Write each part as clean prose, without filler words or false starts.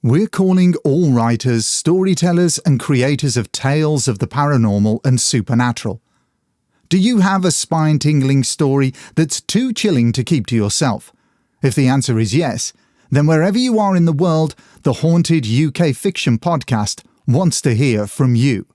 We're calling all writers, storytellers, and creators of tales of the paranormal and supernatural. Do you have a spine-tingling story that's too chilling to keep to yourself? If the answer is yes, then wherever you are in the world, the Haunted UK Fiction Podcast wants to hear from you.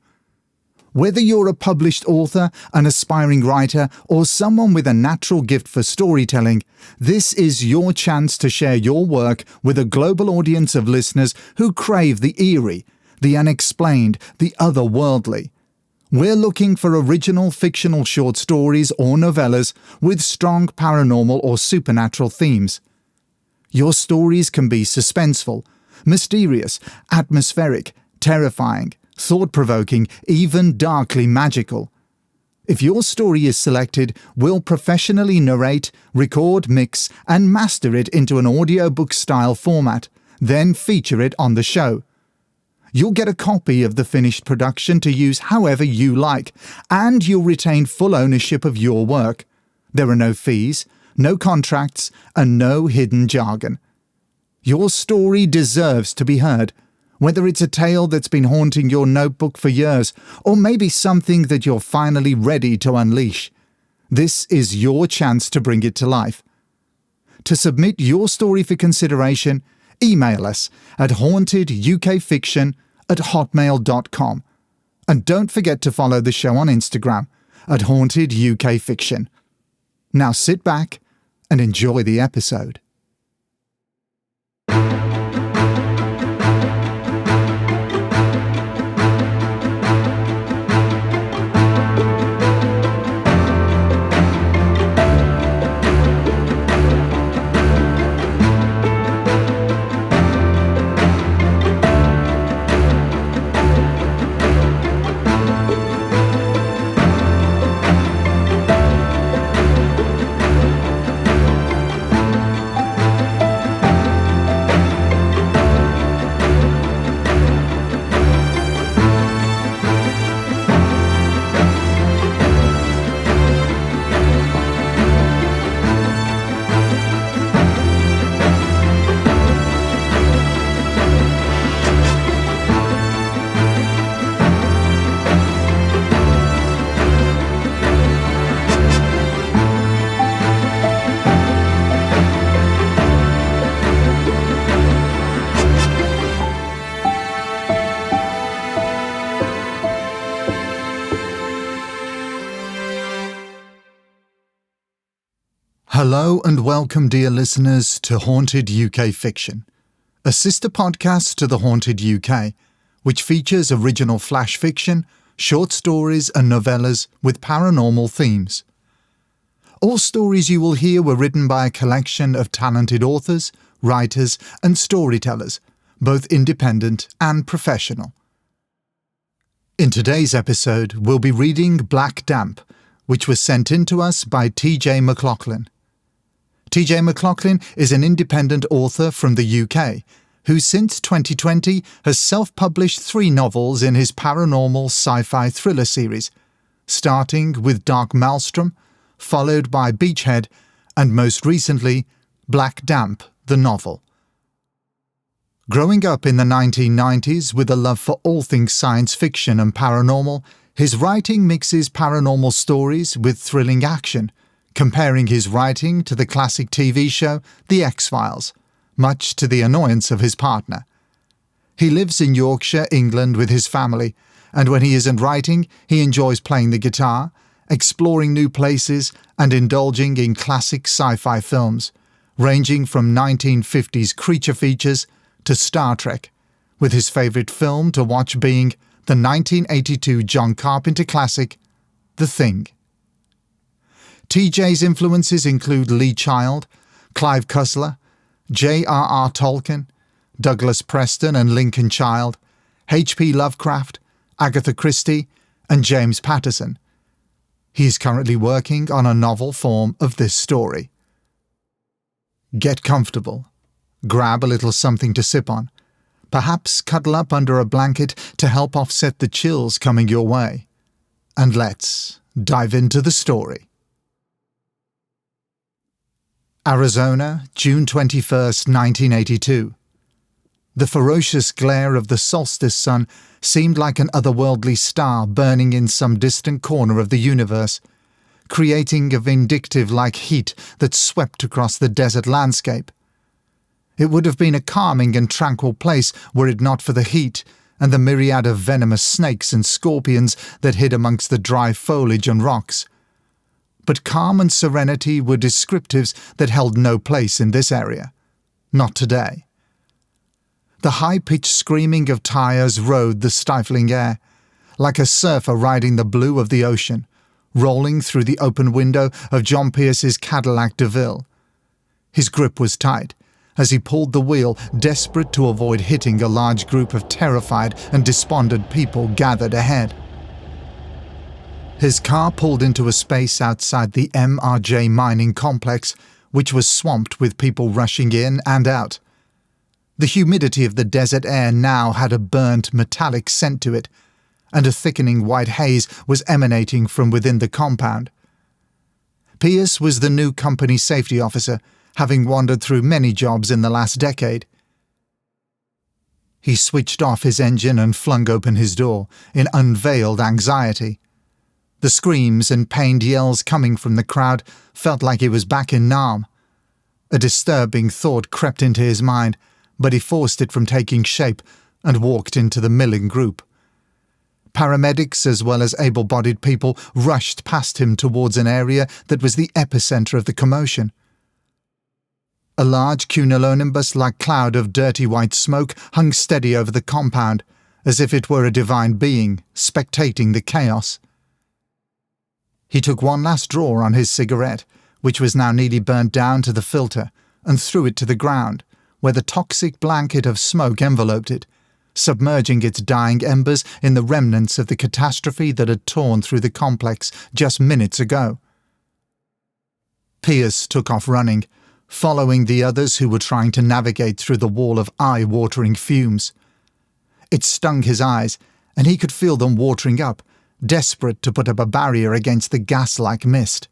Whether you're a published author, an aspiring writer, or someone with a natural gift for storytelling, this is your chance to share your work with a global audience of listeners who crave the eerie, the unexplained, the otherworldly. We're looking for original fictional short stories or novellas with strong paranormal or supernatural themes. Your stories can be suspenseful, mysterious, atmospheric, terrifying, thought-provoking, even darkly magical. If your story is selected, we'll professionally narrate, record, mix, and master it into an audiobook-style format, then feature it on the show. You'll get a copy of the finished production to use however you like, and you'll retain full ownership of your work. There are no fees, no contracts, and no hidden jargon. Your story deserves to be heard. Whether it's a tale that's been haunting your notebook for years, or maybe something that you're finally ready to unleash, this is your chance to bring it to life. To submit your story for consideration, email us at hauntedukfiction@hotmail.com. And don't forget to follow the show on Instagram at hauntedukfiction. Now sit back and enjoy the episode. Hello and welcome, dear listeners, to Haunted UK Fiction, a sister podcast to The Haunted UK, which features original flash fiction, short stories and novellas with paranormal themes. All stories you will hear were written by a collection of talented authors, writers and storytellers, both independent and professional. In today's episode, we'll be reading Blackdamp, which was sent in to us by McLaughlin. McLaughlin is an independent author from the UK who since 2020 has self-published 3 novels in his paranormal sci-fi thriller series, starting with Dark Maelstrom, followed by Beachhead, and most recently, Blackdamp, the novel. Growing up in the 1990s with a love for all things science fiction and paranormal, his writing mixes paranormal stories with thrilling action, comparing his writing to the classic TV show The X-Files, much to the annoyance of his partner. He lives in Yorkshire, England with his family, and when he isn't writing, he enjoys playing the guitar, exploring new places, and indulging in classic sci-fi films, ranging from 1950s creature features to Star Trek, with his favourite film to watch being the 1982 John Carpenter classic, The Thing. TJ's influences include Lee Child, Clive Cussler, J.R.R. Tolkien, Douglas Preston and Lincoln Child, H.P. Lovecraft, Agatha Christie, and James Patterson. He is currently working on a novel form of this story. Get comfortable. Grab a little something to sip on. Perhaps cuddle up under a blanket to help offset the chills coming your way. And let's dive into the story. Arizona, June 21, 1982. The ferocious glare of the solstice sun seemed like an otherworldly star burning in some distant corner of the universe, creating a vindictive-like heat that swept across the desert landscape. It would have been a calming and tranquil place were it not for the heat and the myriad of venomous snakes and scorpions that hid amongst the dry foliage and rocks. But calm and serenity were descriptives that held no place in this area. Not today. The high-pitched screaming of tires rode the stifling air, like a surfer riding the blue of the ocean, rolling through the open window of John Pierce's Cadillac DeVille. His grip was tight as he pulled the wheel, desperate to avoid hitting a large group of terrified and despondent people gathered ahead. His car pulled into a space outside the MRJ mining complex, which was swamped with people rushing in and out. The humidity of the desert air now had a burnt metallic scent to it, and a thickening white haze was emanating from within the compound. Pierce was the new company safety officer, having wandered through many jobs in the last decade. He switched off his engine and flung open his door in unveiled anxiety. The screams and pained yells coming from the crowd felt like he was back in Nam. A disturbing thought crept into his mind, but he forced it from taking shape and walked into the milling group. Paramedics as well as able-bodied people rushed past him towards an area that was the epicenter of the commotion. A large cumulonimbus-like cloud of dirty white smoke hung steady over the compound, as if it were a divine being, spectating the chaos. He took one last draw on his cigarette, which was now nearly burnt down to the filter, and threw it to the ground, where the toxic blanket of smoke enveloped it, submerging its dying embers in the remnants of the catastrophe that had torn through the complex just minutes ago. Pierce took off running, following the others who were trying to navigate through the wall of eye-watering fumes. It stung his eyes, and he could feel them watering up, desperate to put up a barrier against the gas-like mist.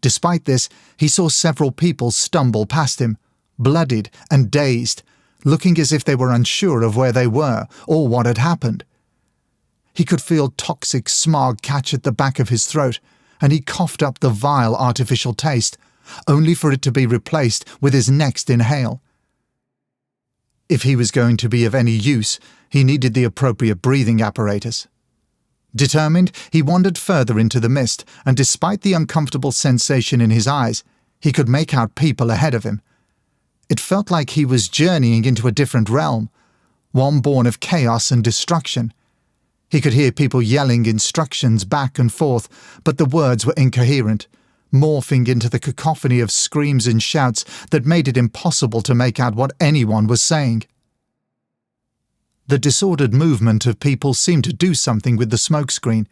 Despite this, he saw several people stumble past him, bloodied and dazed, looking as if they were unsure of where they were or what had happened. He could feel toxic smog catch at the back of his throat, and he coughed up the vile artificial taste, only for it to be replaced with his next inhale. If he was going to be of any use, he needed the appropriate breathing apparatus. Determined, he wandered further into the mist, and despite the uncomfortable sensation in his eyes, he could make out people ahead of him. It felt like he was journeying into a different realm, one born of chaos and destruction. He could hear people yelling instructions back and forth, but the words were incoherent, morphing into the cacophony of screams and shouts that made it impossible to make out what anyone was saying. The disordered movement of people seemed to do something with the smokescreen.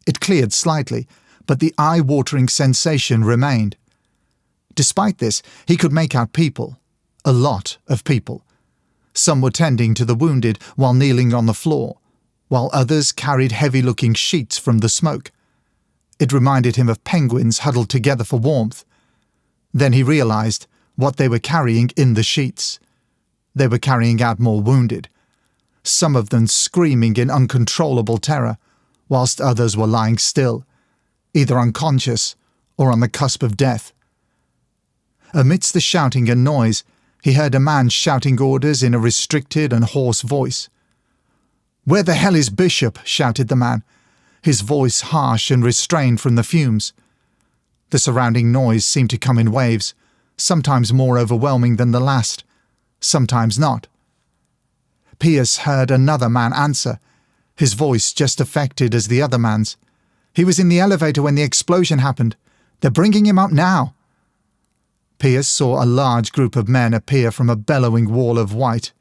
It cleared slightly, but the eye-watering sensation remained. Despite this, he could make out people. A lot of people. Some were tending to the wounded while kneeling on the floor, while others carried heavy-looking sheets from the smoke. It reminded him of penguins huddled together for warmth. Then he realized what they were carrying in the sheets. They were carrying out more wounded, some of them screaming in uncontrollable terror, whilst others were lying still, either unconscious or on the cusp of death. Amidst the shouting and noise, he heard a man shouting orders in a restricted and hoarse voice. "Where the hell is Bishop?" shouted the man, his voice harsh and restrained from the fumes. The surrounding noise seemed to come in waves, sometimes more overwhelming than the last, sometimes not. Pierce heard another man answer, his voice just affected as the other man's. "He was in the elevator when the explosion happened. They're bringing him up now." Pierce saw a large group of men appear from a bellowing wall of white,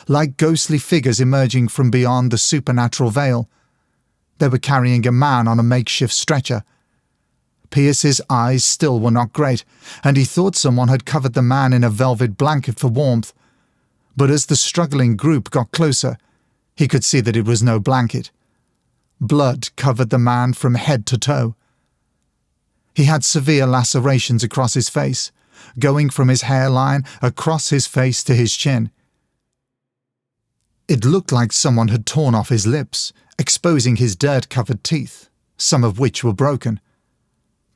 like ghostly figures emerging from beyond the supernatural veil. They were carrying a man on a makeshift stretcher. Pierce's eyes still were not great, and he thought someone had covered the man in a velvet blanket for warmth. But as the struggling group got closer, he could see that it was no blanket. Blood covered the man from head to toe. He had severe lacerations across his face, going from his hairline across his face to his chin. It looked like someone had torn off his lips, exposing his dirt-covered teeth, some of which were broken.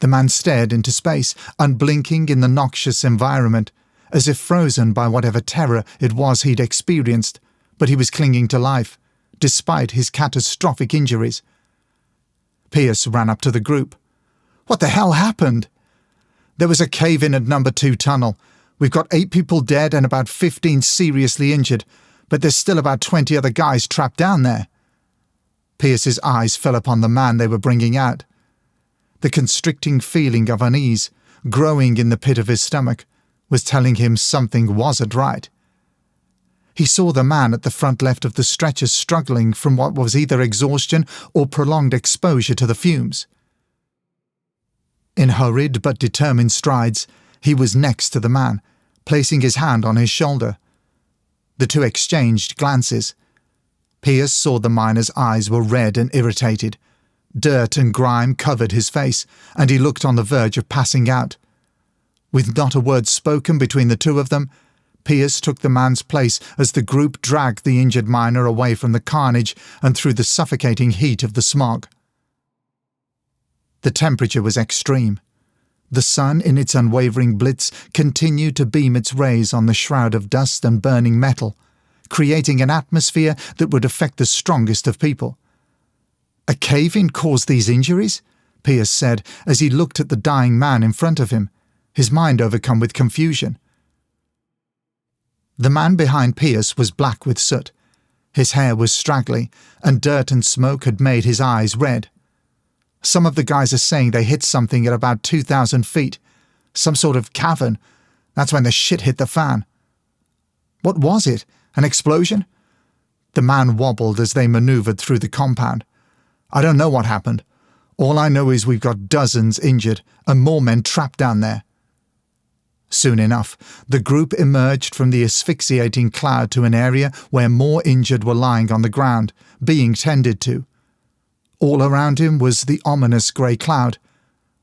The man stared into space, unblinking in the noxious environment, as if frozen by whatever terror it was he'd experienced, but he was clinging to life, despite his catastrophic injuries. Pierce ran up to the group. "What the hell happened?" "There was a cave-in at number 2 tunnel. We've got 8 people dead and about 15 seriously injured, but there's still about 20 other guys trapped down there." Pierce's eyes fell upon the man they were bringing out. The constricting feeling of unease, growing in the pit of his stomach, was telling him something wasn't right. He saw the man at the front left of the stretcher struggling from what was either exhaustion or prolonged exposure to the fumes. In hurried but determined strides, he was next to the man, placing his hand on his shoulder. The two exchanged glances. Pierce saw the miner's eyes were red and irritated. Dirt and grime covered his face, and he looked on the verge of passing out. With not a word spoken between the two of them, Pierce took the man's place as the group dragged the injured miner away from the carnage and through the suffocating heat of the smog. The temperature was extreme. The sun, in its unwavering blitz, continued to beam its rays on the shroud of dust and burning metal, creating an atmosphere that would affect the strongest of people. "A cave-in caused these injuries?" Pierce said as he looked at the dying man in front of him, his mind overcome with confusion. The man behind Pierce was black with soot. His hair was straggly, and dirt and smoke had made his eyes red. "Some of the guys are saying they hit something at about 2,000 feet. Some sort of cavern. That's when the shit hit the fan." "What was it? An explosion?" The man wobbled as they maneuvered through the compound. "I don't know what happened. All I know is we've got dozens injured and more men trapped down there." Soon enough, the group emerged from the asphyxiating cloud to an area where more injured were lying on the ground, being tended to. All around him was the ominous grey cloud,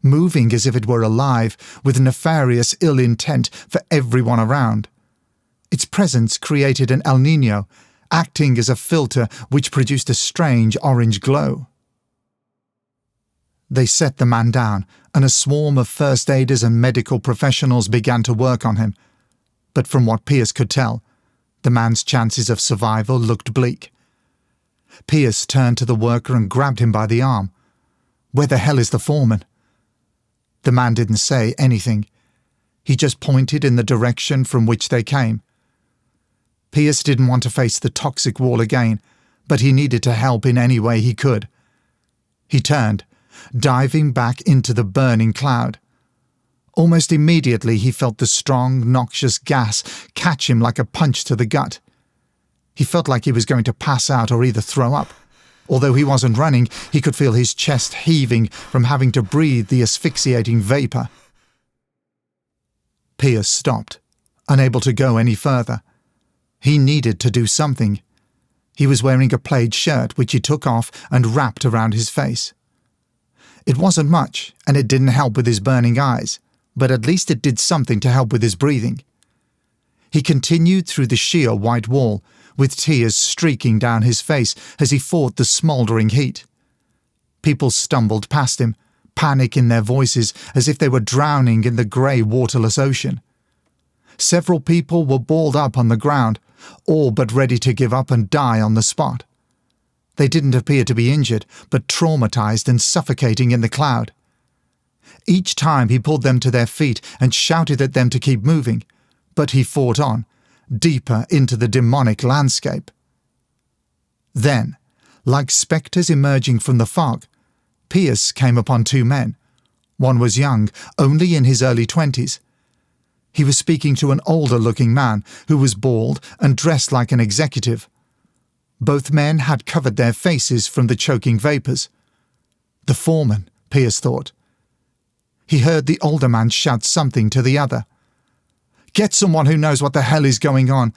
moving as if it were alive, with nefarious ill intent for everyone around. Its presence created an El Niño, acting as a filter which produced a strange orange glow. They set the man down, and a swarm of first aiders and medical professionals began to work on him. But from what Pierce could tell, the man's chances of survival looked bleak. Pierce turned to the worker and grabbed him by the arm. "Where the hell is the foreman?" The man didn't say anything. He just pointed in the direction from which they came. Pierce didn't want to face the toxic wall again, but he needed to help in any way he could. He turned, diving back into the burning cloud. Almost immediately he felt the strong, noxious gas catch him like a punch to the gut. He felt like he was going to pass out or either throw up. Although he wasn't running, he could feel his chest heaving from having to breathe the asphyxiating vapour. Pierce stopped, unable to go any further. He needed to do something. He was wearing a plaid shirt which he took off and wrapped around his face. It wasn't much, and it didn't help with his burning eyes, but at least it did something to help with his breathing. He continued through the sheer white wall, with tears streaking down his face as he fought the smouldering heat. People stumbled past him, panic in their voices as if they were drowning in the grey, waterless ocean. Several people were balled up on the ground, all but ready to give up and die on the spot. They didn't appear to be injured, but traumatized and suffocating in the cloud. Each time he pulled them to their feet and shouted at them to keep moving, but he fought on, deeper into the demonic landscape. Then, like spectres emerging from the fog, Pierce came upon 2 men. One was young, only in his early 20s. He was speaking to an older-looking man who was bald and dressed like an executive. Both men had covered their faces from the choking vapours. The foreman, Pierce thought. He heard the older man shout something to the other. "Get someone who knows what the hell is going on,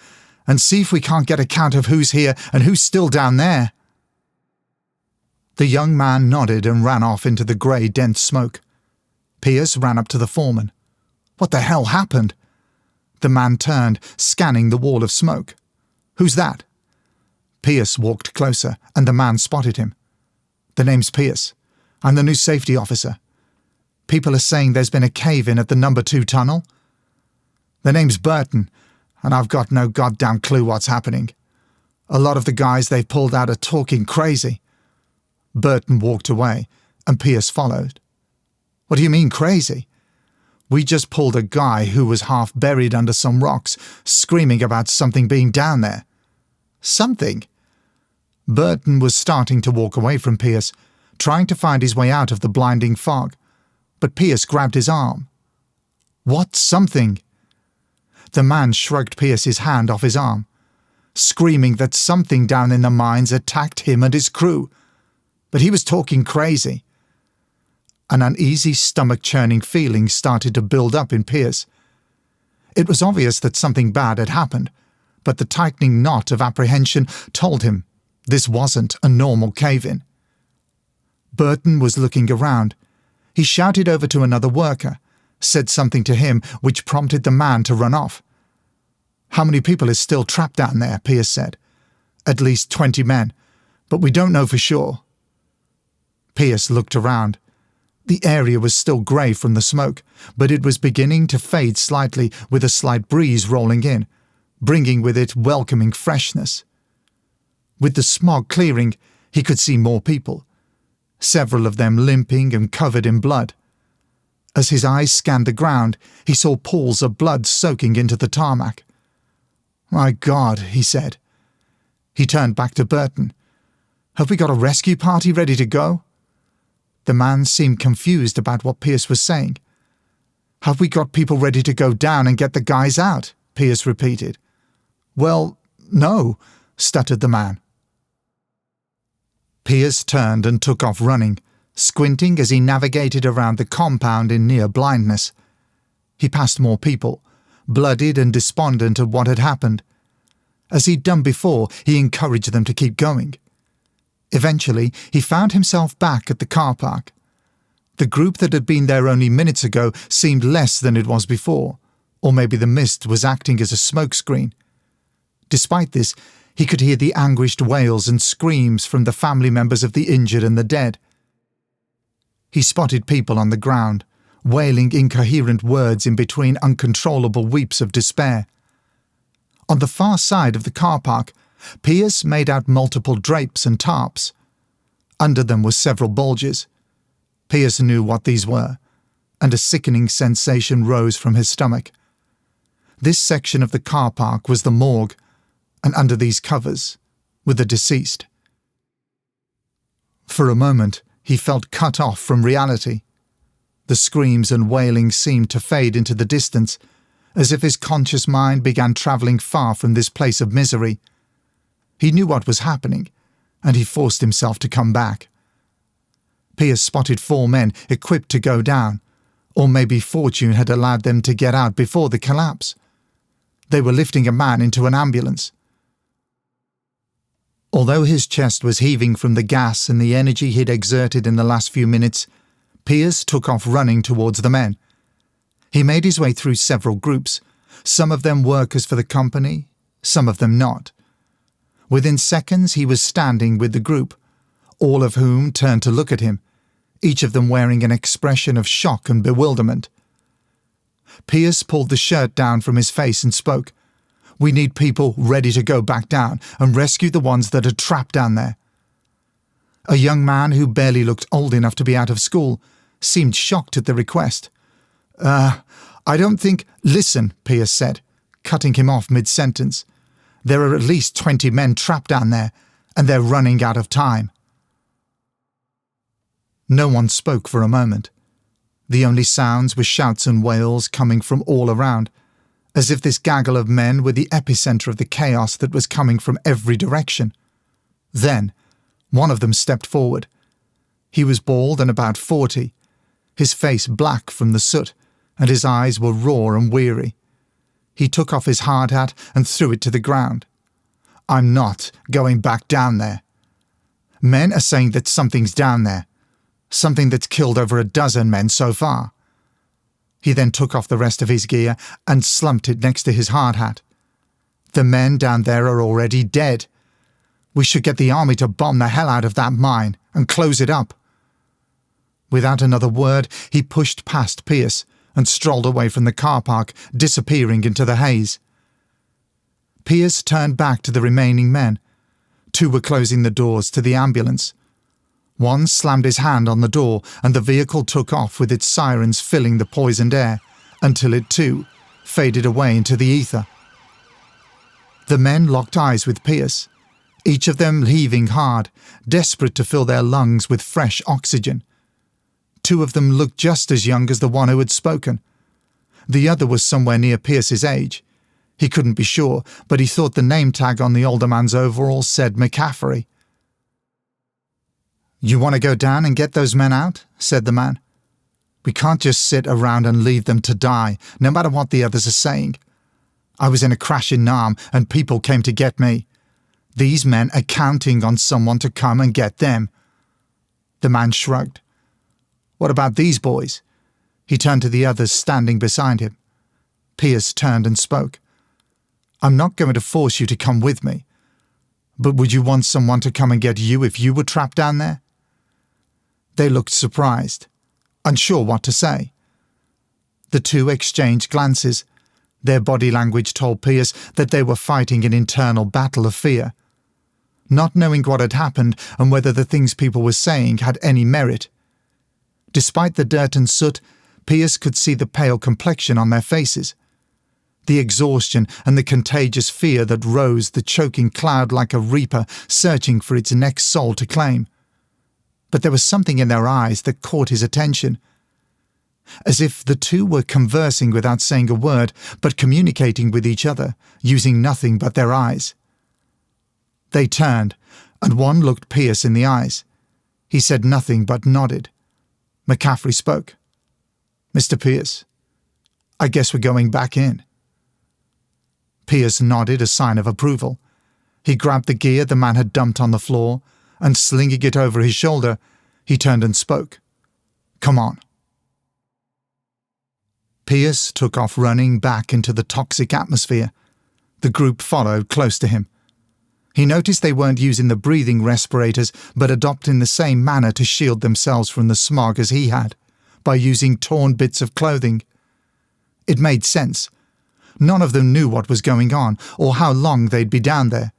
and see if we can't get a count of who's here and who's still down there." The young man nodded and ran off into the grey, dense smoke. Pierce ran up to the foreman. "What the hell happened?" The man turned, scanning the wall of smoke. "Who's that?" Pierce walked closer, and the man spotted him. "The name's Pierce. I'm the new safety officer. People are saying there's been a cave-in at the number 2 tunnel. The name's Burton, and I've got no goddamn clue what's happening. A lot of the guys they've pulled out are talking crazy." Burton walked away, and Pierce followed. "What do you mean crazy? We just pulled a guy who was half buried under some rocks, screaming about something being down there." "Something?" Burton was starting to walk away from Pierce, trying to find his way out of the blinding fog, but Pierce grabbed his arm. "What something?" The man shrugged Pierce's hand off his arm, screaming that something down in the mines attacked him and his crew. But he was talking crazy. An uneasy, stomach-churning feeling started to build up in Pierce. It was obvious that something bad had happened, but the tightening knot of apprehension told him this wasn't a normal cave-in. Burton was looking around. He shouted over to another worker, said something to him which prompted the man to run off. "How many people is still trapped down there?" Pierce said. "At least 20 men, but we don't know for sure." Pierce looked around. The area was still grey from the smoke, but it was beginning to fade slightly with a slight breeze rolling in, bringing with it welcoming freshness. With the smog clearing, he could see more people, several of them limping and covered in blood. As his eyes scanned the ground, he saw pools of blood soaking into the tarmac. "My God," he said. He turned back to Burton. "Have we got a rescue party ready to go?" The man seemed confused about what Pierce was saying. "Have we got people ready to go down and get the guys out?" Pierce repeated. "Well, no," stuttered the man. Pierce turned and took off running, squinting as he navigated around the compound in near blindness. He passed more people, bloodied and despondent at what had happened. As he'd done before, he encouraged them to keep going. Eventually, he found himself back at the car park. The group that had been there only minutes ago seemed less than it was before, or maybe the mist was acting as a smokescreen. Despite this, he could hear the anguished wails and screams from the family members of the injured and the dead. He spotted people on the ground, wailing incoherent words in between uncontrollable weeps of despair. On the far side of the car park, Pierce made out multiple drapes and tarps. Under them were several bulges. Pierce knew what these were, and a sickening sensation rose from his stomach. This section of the car park was the morgue, and under these covers were the deceased. For a moment, he felt cut off from reality. The screams and wailing seemed to fade into the distance, as if his conscious mind began travelling far from this place of misery. He knew what was happening, and he forced himself to come back. Pierce spotted 4 men equipped to go down, or maybe fortune had allowed them to get out before the collapse. They were lifting a man into an ambulance. Although his chest was heaving from the gas and the energy he'd exerted in the last few minutes, Pierce took off running towards the men. He made his way through several groups, some of them workers for the company, some of them not. Within seconds he was standing with the group, all of whom turned to look at him, each of them wearing an expression of shock and bewilderment. Pierce pulled the shirt down from his face and spoke. "We need people ready to go back down and rescue the ones that are trapped down there." A young man who barely looked old enough to be out of school seemed shocked at the request. I don't think—" "Listen," Pierce said, cutting him off mid-sentence. "There are at least 20 men trapped down there, and they're running out of time." No one spoke for a moment. The only sounds were shouts and wails coming from all around, as if this gaggle of men were the epicentre of the chaos that was coming from every direction. Then, one of them stepped forward. He was bald and about 40, his face black from the soot, and his eyes were raw and weary. He took off his hard hat and threw it to the ground. "I'm not going back down there. Men are saying that something's down there, something that's killed over a dozen men so far." He then took off the rest of his gear and slumped it next to his hard hat. "The men down there are already dead. We should get the army to bomb the hell out of that mine and close it up." Without another word, he pushed past Pierce and strolled away from the car park, disappearing into the haze. Pierce turned back to the remaining men. 2 were closing the doors to the ambulance. One slammed his hand on the door and the vehicle took off with its sirens filling the poisoned air, until it too faded away into the ether. The men locked eyes with Pierce, each of them heaving hard, desperate to fill their lungs with fresh oxygen. 2 of them looked just as young as the one who had spoken. The other was somewhere near Pierce's age. He couldn't be sure, but he thought the name tag on the older man's overalls said McCaffrey. "You want to go down and get those men out?" said the man. "We can't just sit around and leave them to die, no matter what the others are saying. I was in a crash in Nam and people came to get me. These men are counting on someone to come and get them." The man shrugged. "What about these boys?" He turned to the others standing beside him. Pierce turned and spoke. "I'm not going to force you to come with me, but would you want someone to come and get you if you were trapped down there?" They looked surprised, unsure what to say. The 2 exchanged glances. Their body language told Pierce that they were fighting an internal battle of fear. Not knowing what had happened and whether the things people were saying had any merit. Despite the dirt and soot, Pierce could see the pale complexion on their faces. The exhaustion and the contagious fear that rose the choking cloud like a reaper searching for its next soul to claim. But there was something in their eyes that caught his attention. As if the 2 were conversing without saying a word, but communicating with each other, using nothing but their eyes. They turned, and one looked Pierce in the eyes. He said nothing but nodded. McCaffrey spoke. "Mr. Pierce, I guess we're going back in." Pierce nodded a sign of approval. He grabbed the gear the man had dumped on the floor, and slinging it over his shoulder, he turned and spoke. "Come on." Pierce took off running back into the toxic atmosphere. The group followed close to him. He noticed they weren't using the breathing respirators, but adopting the same manner to shield themselves from the smog as he had, by using torn bits of clothing. It made sense. None of them knew what was going on, or how long they'd be down there,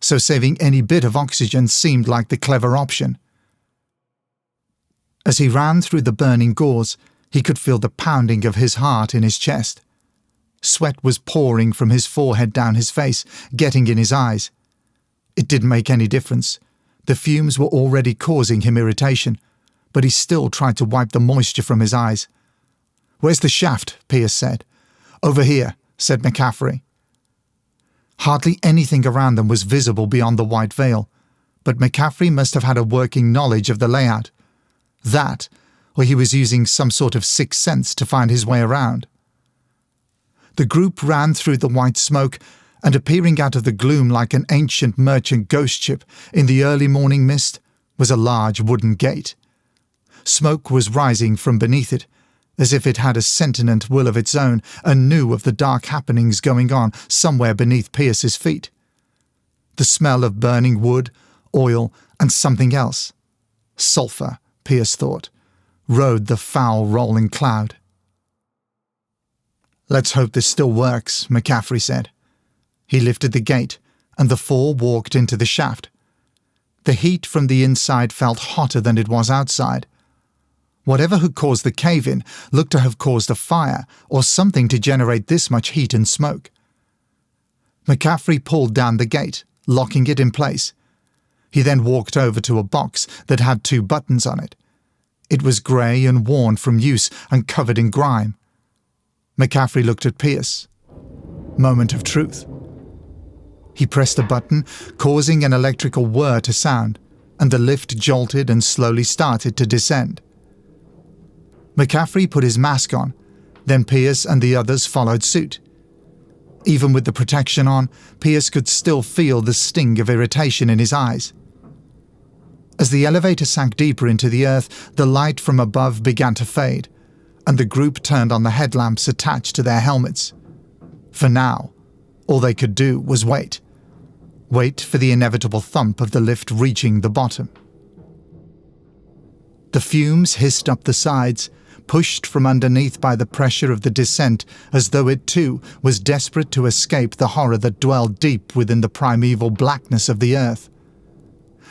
so saving any bit of oxygen seemed like the clever option. As he ran through the burning gauze, he could feel the pounding of his heart in his chest. Sweat was pouring from his forehead down his face, getting in his eyes. It didn't make any difference. The fumes were already causing him irritation, but he still tried to wipe the moisture from his eyes. "Where's the shaft?" Pierce said. "Over here," said McCaffrey. Hardly anything around them was visible beyond the white veil, but McCaffrey must have had a working knowledge of the layout. That, or he was using some sort of sixth sense to find his way around. The group ran through the white smoke, and appearing out of the gloom like an ancient merchant ghost ship in the early morning mist was a large wooden gate. Smoke was rising from beneath it, as if it had a sentient will of its own and knew of the dark happenings going on somewhere beneath Pierce's feet. The smell of burning wood, oil, and something else, sulphur, Pierce thought, rode the foul rolling cloud. "Let's hope this still works," McCaffrey said. He lifted the gate, and the 4 walked into the shaft. The heat from the inside felt hotter than it was outside. Whatever had caused the cave-in looked to have caused a fire or something to generate this much heat and smoke. McCaffrey pulled down the gate, locking it in place. He then walked over to a box that had 2 buttons on it. It was grey and worn from use and covered in grime. McCaffrey looked at Pierce. Moment of truth. He pressed a button, causing an electrical whir to sound, and the lift jolted and slowly started to descend. McCaffrey put his mask on, then Pierce and the others followed suit. Even with the protection on, Pierce could still feel the sting of irritation in his eyes. As the elevator sank deeper into the earth, the light from above began to fade, and the group turned on the headlamps attached to their helmets. For now, all they could do was wait. wait for the inevitable thump of the lift reaching the bottom. The fumes hissed up the sides, pushed from underneath by the pressure of the descent, as though it too was desperate to escape the horror that dwelled deep within the primeval blackness of the earth.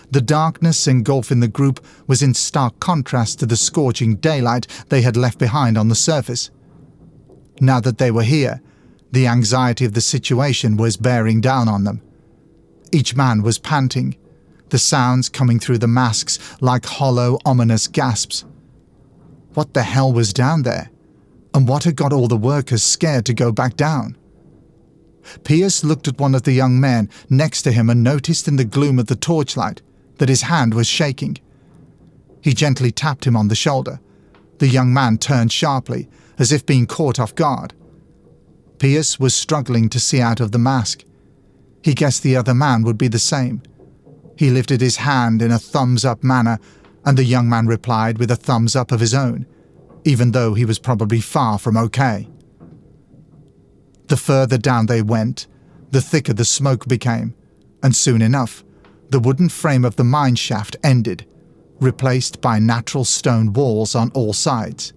The darkness engulfing the group was in stark contrast to the scorching daylight they had left behind on the surface. Now that they were here, the anxiety of the situation was bearing down on them. Each man was panting, the sounds coming through the masks like hollow, ominous gasps. What the hell was down there? And what had got all the workers scared to go back down? Pierce looked at one of the young men next to him and noticed in the gloom of the torchlight that his hand was shaking. He gently tapped him on the shoulder. The young man turned sharply, as if being caught off guard. Pierce was struggling to see out of the mask. He guessed the other man would be the same. He lifted his hand in a thumbs-up manner, and the young man replied with a thumbs-up of his own, even though he was probably far from okay. The further down they went, the thicker the smoke became, and soon enough, the wooden frame of the mine shaft ended, replaced by natural stone walls on all sides.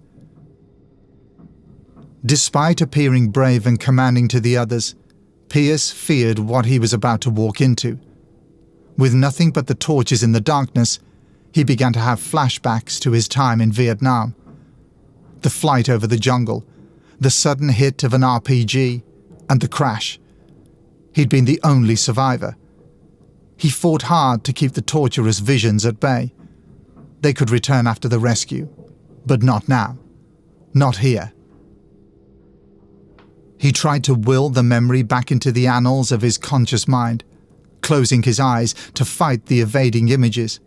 Despite appearing brave and commanding to the others, Pierce feared what he was about to walk into. With nothing but the torches in the darkness, he began to have flashbacks to his time in Vietnam. The flight over the jungle, the sudden hit of an RPG, and the crash. He'd been the only survivor. He fought hard to keep the torturous visions at bay. They could return after the rescue, but not now. Not here. He tried to will the memory back into the annals of his conscious mind, closing his eyes to fight the evading images.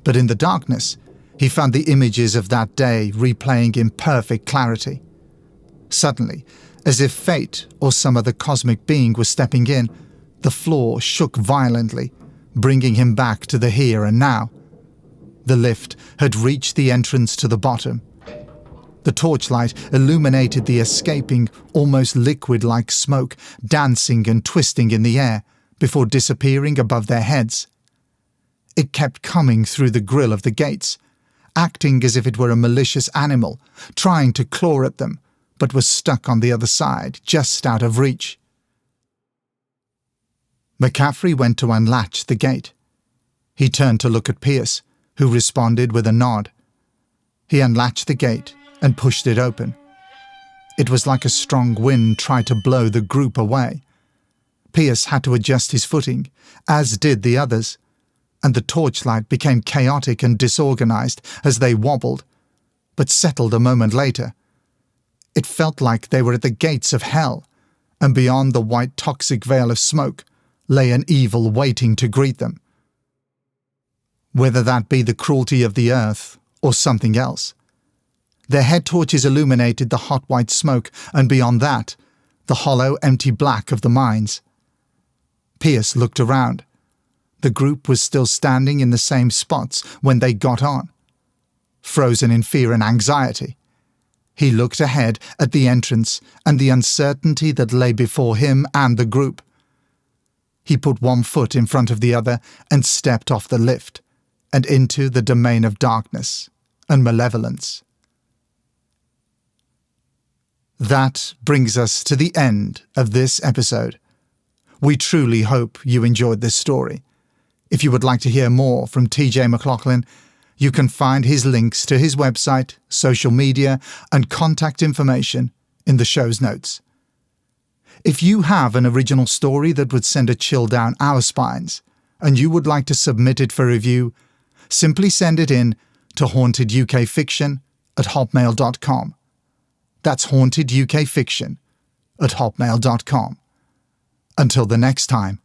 But in the darkness, he found the images of that day replaying in perfect clarity. Suddenly, as if fate or some other cosmic being was stepping in, the floor shook violently, bringing him back to the here and now. The lift had reached the entrance to the bottom. The torchlight illuminated the escaping, almost liquid-like smoke, dancing and twisting in the air, before disappearing above their heads. It kept coming through the grill of the gates, acting as if it were a malicious animal, trying to claw at them, but was stuck on the other side, just out of reach. McCaffrey went to unlatch the gate. He turned to look at Pierce, who responded with a nod. He unlatched the gate and pushed it open. It was like a strong wind tried to blow the group away. Pierce had to adjust his footing, as did the others, and the torchlight became chaotic and disorganized as they wobbled, but settled a moment later. It felt like they were at the gates of hell, and beyond the white toxic veil of smoke lay an evil waiting to greet them. Whether that be the cruelty of the earth or something else. Their head torches illuminated the hot white smoke, and beyond that, the hollow, empty black of the mines. Pierce looked around. The group was still standing in the same spots when they got on. Frozen in fear and anxiety, he looked ahead at the entrance and the uncertainty that lay before him and the group. He put one foot in front of the other and stepped off the lift and into the domain of darkness and malevolence. That brings us to the end of this episode. We truly hope you enjoyed this story. If you would like to hear more from TJ McLaughlin, you can find his links to his website, social media, and contact information in the show's notes. If you have an original story that would send a chill down our spines, and you would like to submit it for review, simply send it in to hauntedukfiction@hotmail.com. That's hauntedukfiction@hotmail.com. Until the next time,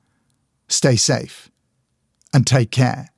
stay safe and take care.